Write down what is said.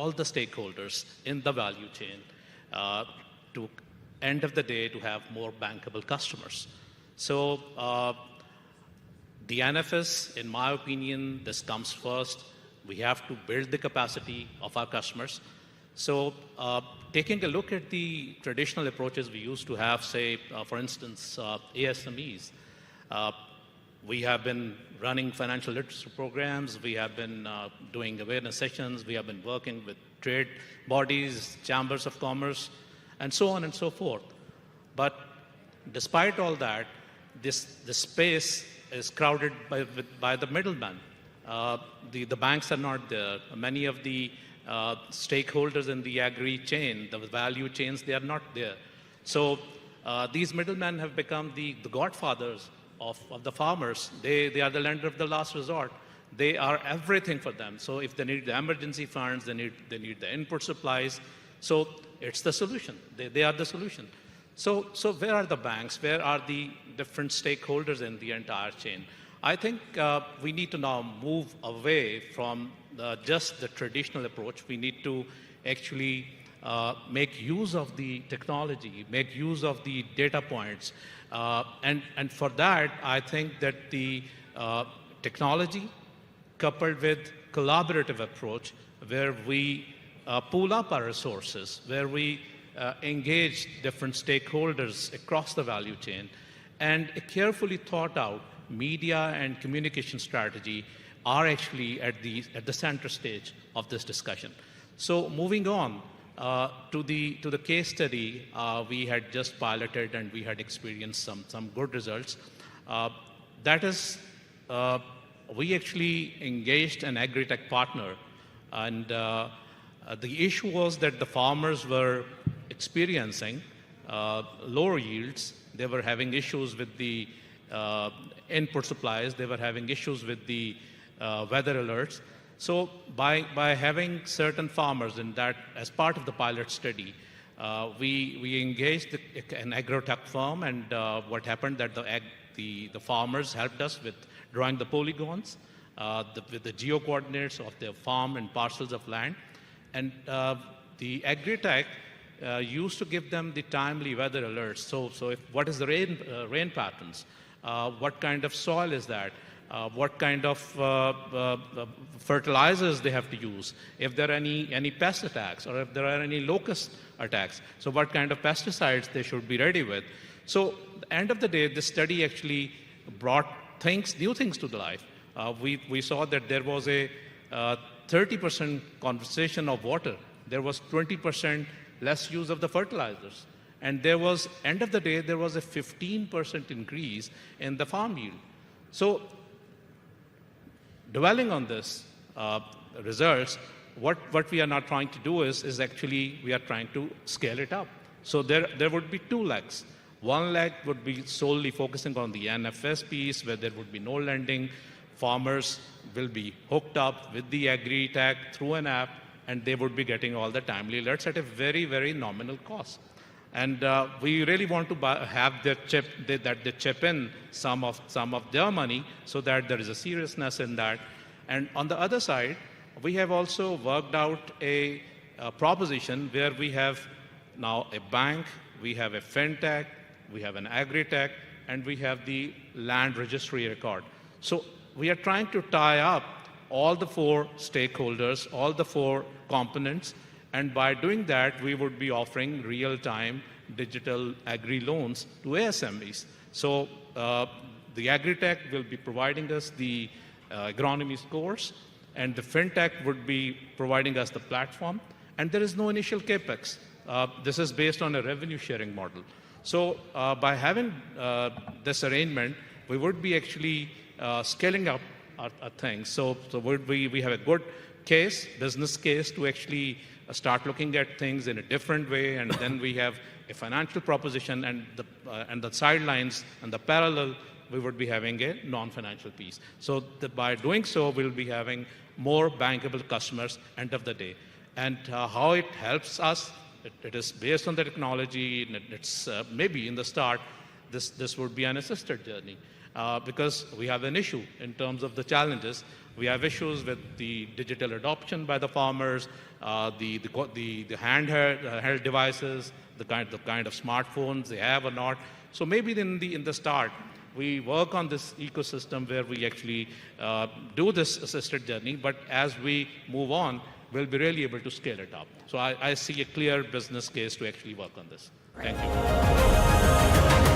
all the stakeholders in the value chain to end of the day to have more bankable customers. So the NFS, in my opinion, this comes first. We have to build the capacity of our customers. So taking a look at the traditional approaches we used to have, say, for instance, ASMEs, we have been running financial literacy programs, we have been doing awareness sessions, we have been working with trade bodies, chambers of commerce, and so on and so forth. But despite all that, this space is crowded by the middlemen. The banks are not there. Many of the stakeholders in the agri chain, the value chains, they are not there. So these middlemen have become the godfathers of the farmers. They are the lender of the last resort. They are everything for them. So if they need the emergency funds, they need the input supplies. So it's the solution. They are the solution. So where are the banks? Where are the different stakeholders in the entire chain? I think we need to now move away from just the traditional approach. We need to actually make use of the technology, make use of the data points. And for that, I think that the technology coupled with collaborative approach where we pool up our resources, where we engage different stakeholders across the value chain, and a carefully thought out media and communication strategy are actually at the center stage of this discussion. So moving on to the case study we had just piloted and we had experienced some good results. That is, we actually engaged an agri-tech partner, and the issue was that the farmers were experiencing lower yields. They were having issues with the input supplies. They were having issues with the weather alerts. So by having certain farmers in that, as part of the pilot study, we engaged an agro-tech firm, and what happened that the farmers helped us with drawing the polygons, with the geo-coordinates of their farm and parcels of land. And the agri-tech used to give them the timely weather alerts. So if, what is the rain patterns? What kind of soil is that? What kind of fertilizers they have to use? If there are any pest attacks, or if there are any locust attacks, so what kind of pesticides they should be ready with. So at the end of the day, this study actually brought new things to the life. We saw that there was a 30% conservation of water. There was 20% less use of the fertilizers. And there was, end of the day, there was a 15% increase in the farm yield. So dwelling on this results, what we are not trying to do is actually we are trying to scale it up. So there would be two legs. One leg would be solely focusing on the NFS piece, where there would be no lending. Farmers will be hooked up with the agri-tech through an app, and they would be getting all the timely alerts at a very, very nominal cost. And we really want to have that they chip in some of their money, so that there is a seriousness in that. And on the other side, we have also worked out a proposition where we have now a bank, we have a fintech, we have an agri-tech, and we have the land registry record. So we are trying to tie up all the four stakeholders, all the four components, and by doing that, we would be offering real-time digital agri-loans to ASMEs. So the agri-tech will be providing us the agronomy scores, and the fintech would be providing us the platform, and there is no initial capex. This is based on a revenue sharing model. So by having this arrangement, we would be actually scaling up our things. So we have a good case, business case, to actually start looking at things in a different way, and then we have a financial proposition, and the sidelines and the parallel, we would be having a non-financial piece. So by doing so, we'll be having more bankable customers end of the day. And how it helps us, it is based on the technology, and it's maybe in the start, this would be an assisted journey. Because we have an issue in terms of the challenges. We have issues with the digital adoption by the farmers, the handheld devices, the kind of smartphones they have or not. So maybe in the start, we work on this ecosystem where we actually do this assisted journey, but as we move on, we'll be really able to scale it up. So I see a clear business case to actually work on this. Thank you.